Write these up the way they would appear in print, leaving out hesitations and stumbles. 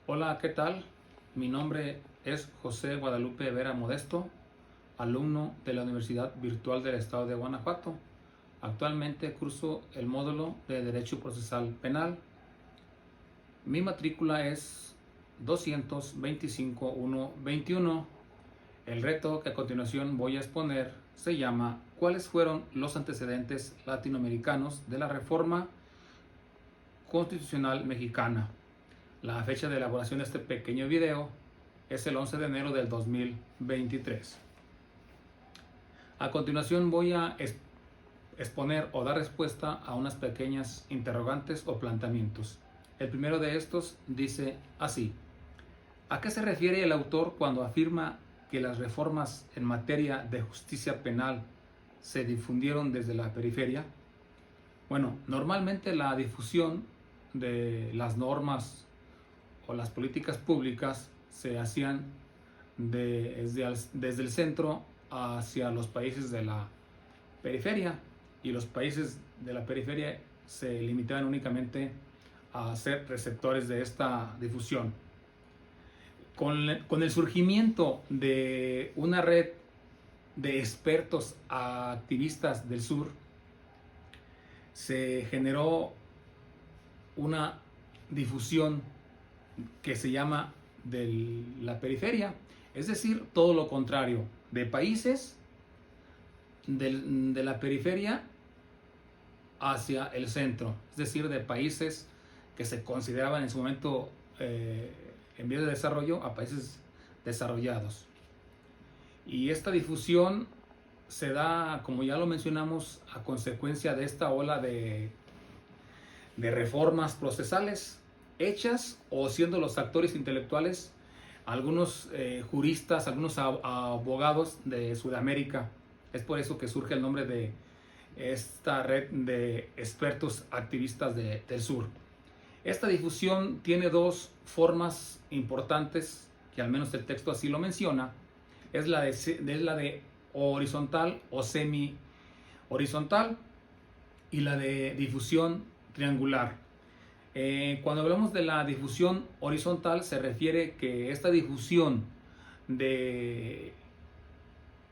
Hola, ¿qué tal? Mi nombre es José Guadalupe Vera Modesto, alumno de la Universidad Virtual del Estado de Guanajuato. Actualmente curso el módulo de Derecho Procesal Penal. Mi matrícula es 225-121. El reto que a continuación voy a exponer se llama ¿Cuáles fueron los antecedentes latinoamericanos de la Reforma Constitucional Mexicana? La fecha de elaboración de este pequeño video es el 11 de enero del 2023. A continuación voy a exponer o dar respuesta a unas pequeñas interrogantes o planteamientos. El primero de estos dice así: ¿a qué se refiere el autor cuando afirma que las reformas en materia de justicia penal se difundieron desde la periferia? Bueno, normalmente la difusión de las normas o las políticas públicas se hacían desde el centro hacia los países de la periferia, y los países de la periferia se limitaban únicamente a ser receptores de esta difusión. Con el surgimiento de una red de expertos activistas del sur, se generó una difusión que se llama de la periferia, es decir, todo lo contrario, de países de la periferia hacia el centro, es decir, de países que se consideraban en su momento en vías de desarrollo a países desarrollados. Y esta difusión se da, como ya lo mencionamos, a consecuencia de esta ola de reformas procesales hechas o siendo los actores intelectuales algunos juristas, algunos abogados de Sudamérica. Es por eso que surge el nombre de esta red de expertos activistas del sur. Esta difusión tiene dos formas importantes, que al menos el texto así lo menciona. Es la de horizontal o semi horizontal y la de difusión triangular. Cuando hablamos de la difusión horizontal, se refiere que esta difusión de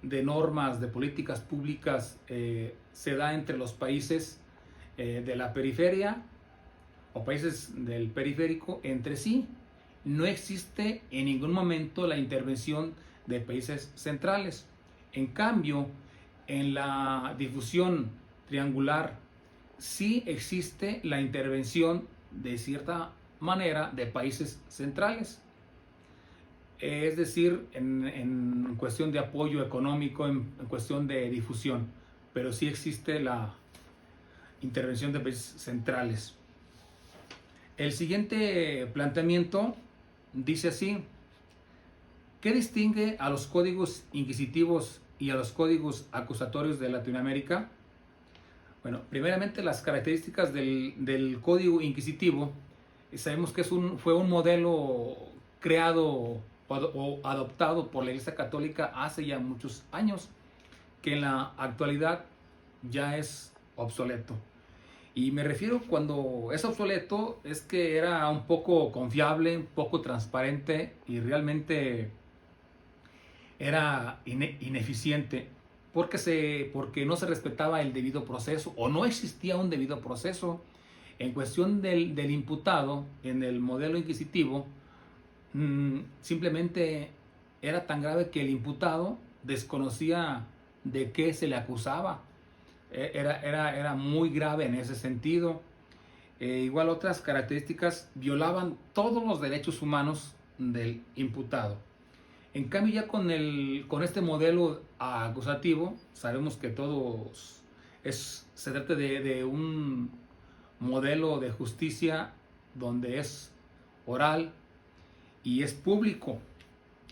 normas, de políticas públicas, se da entre los países de la periferia o países del periférico entre sí. No existe en ningún momento la intervención de países centrales. En cambio, en la difusión triangular sí existe la intervención de cierta manera de países centrales, es decir, en cuestión de apoyo económico, en cuestión de difusión, pero sí existe la intervención de países centrales. El siguiente planteamiento dice así: ¿qué distingue a los códigos inquisitivos y a los códigos acusatorios de Latinoamérica? Bueno, primeramente las características del Código Inquisitivo. Sabemos que fue un modelo creado o adoptado por la Iglesia Católica hace ya muchos años, que en la actualidad ya es obsoleto. Y me refiero, cuando es obsoleto, es que era un poco confiable, un poco transparente y realmente era ineficiente, porque no se respetaba el debido proceso o no existía un debido proceso. En cuestión del imputado, en el modelo inquisitivo, simplemente era tan grave que el imputado desconocía de qué se le acusaba. Era muy grave en ese sentido. Igual otras características violaban todos los derechos humanos del imputado. En cambio, ya con este modelo acusativo, sabemos que se trata de un modelo de justicia donde es oral y es público.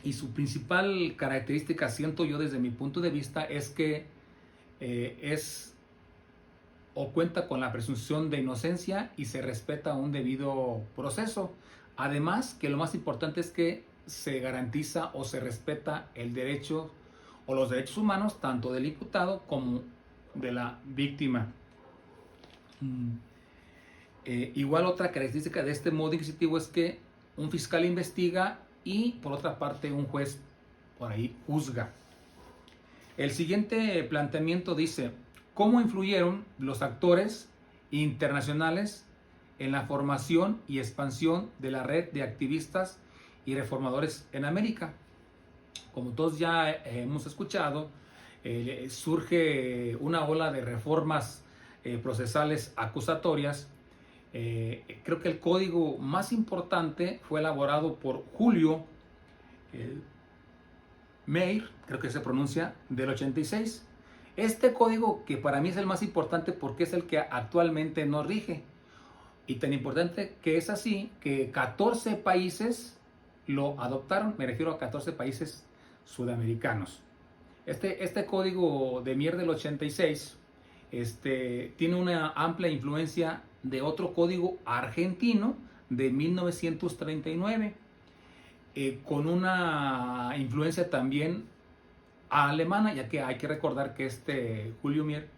Y su principal característica, siento yo desde mi punto de vista, es que cuenta con la presunción de inocencia y se respeta un debido proceso. Además, que lo más importante es que se garantiza o se respeta el derecho o los derechos humanos tanto del imputado como de la víctima. Igual otra característica de este modo inquisitivo es que un fiscal investiga y por otra parte un juez por ahí juzga. El siguiente planteamiento dice: ¿cómo influyeron los actores internacionales en la formación y expansión de la red de activistas y reformadores en América? Como todos ya hemos escuchado, surge una ola de reformas procesales acusatorias. Creo que el código más importante fue elaborado por Julio Meir, creo que se pronuncia, del 86. Este código, que para mí es el más importante porque es el que actualmente nos rige, y tan importante que es así que 14 países lo adoptaron. Me refiero a 14 países sudamericanos. Este código de Mier del 86 tiene una amplia influencia de otro código argentino de 1939, con una influencia también alemana, ya que hay que recordar que Julio Mier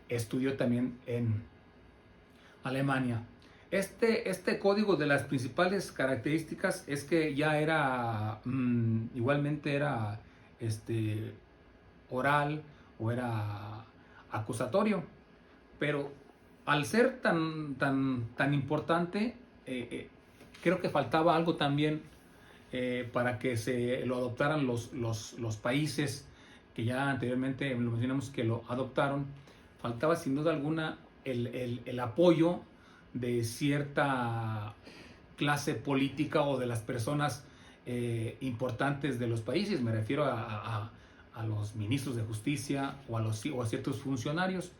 estudió también en Alemania. Este código, de las principales características es que ya era igualmente era oral o era acusatorio, pero al ser tan importante, creo que faltaba algo también para que se lo adoptaran los países que ya anteriormente lo mencionamos que lo adoptaron. Faltaba sin duda alguna el apoyo de cierta clase política o de las personas importantes de los países. Me refiero a los ministros de justicia o a ciertos funcionarios.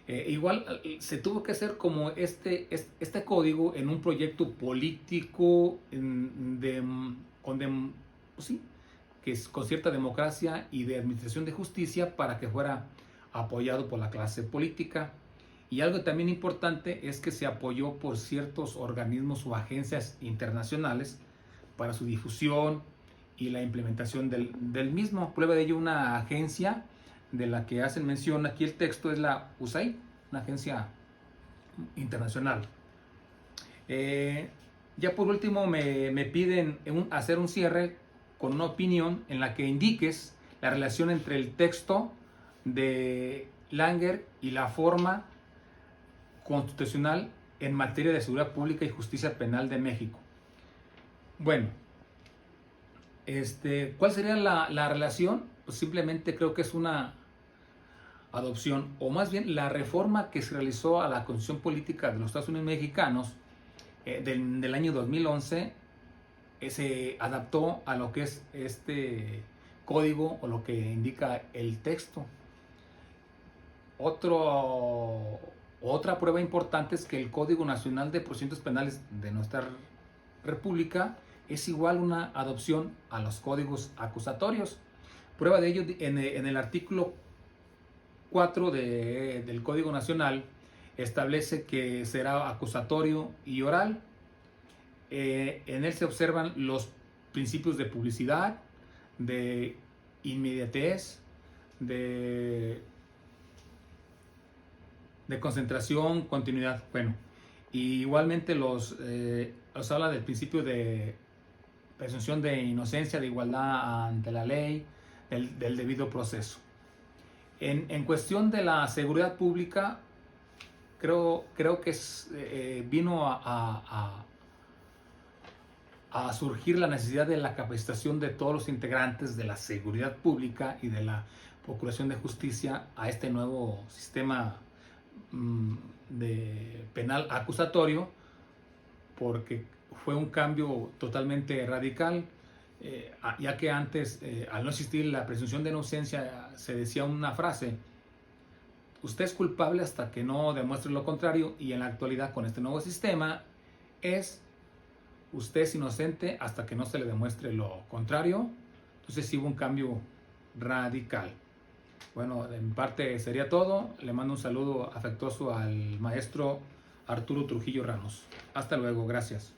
Igual se tuvo que hacer como este código en un proyecto político pues sí, que es con cierta democracia y de administración de justicia, para que fuera apoyado por la clase política. Y algo también importante es que se apoyó por ciertos organismos o agencias internacionales para su difusión y la implementación del mismo. Prueba de ello, una agencia de la que hacen mención aquí el texto es la USAID, una agencia internacional. Ya por último me piden hacer un cierre con una opinión en la que indiques la relación entre el texto de Langer y la forma constitucional en materia de seguridad pública y justicia penal de México. Bueno, ¿cuál sería la relación? Pues simplemente creo que es una adopción, o más bien la reforma que se realizó a la Constitución Política de los Estados Unidos Mexicanos del año 2011, se adaptó a lo que es este código o lo que indica el texto. Otra prueba importante es que el Código Nacional de Procedimientos Penales de nuestra República es igual una adopción a los códigos acusatorios. Prueba de ello en el artículo 4 del Código Nacional establece que será acusatorio y oral. En él se observan los principios de publicidad, de inmediatez, de concentración, continuidad. Bueno, y igualmente los habla del principio de presunción de inocencia, de igualdad ante la ley, del debido proceso. En cuestión de la seguridad pública, creo que vino a surgir la necesidad de la capacitación de todos los integrantes de la seguridad pública y de la Procuración de Justicia a este nuevo sistema de penal acusatorio, porque fue un cambio totalmente radical, ya que antes, al no existir la presunción de inocencia, se decía una frase: usted es culpable hasta que no demuestre lo contrario, y en la actualidad, con este nuevo sistema, usted es inocente hasta que no se le demuestre lo contrario. Entonces sí hubo un cambio radical. Bueno, de mi parte sería todo. Le mando un saludo afectuoso al maestro Arturo Trujillo Ramos. Hasta luego, gracias.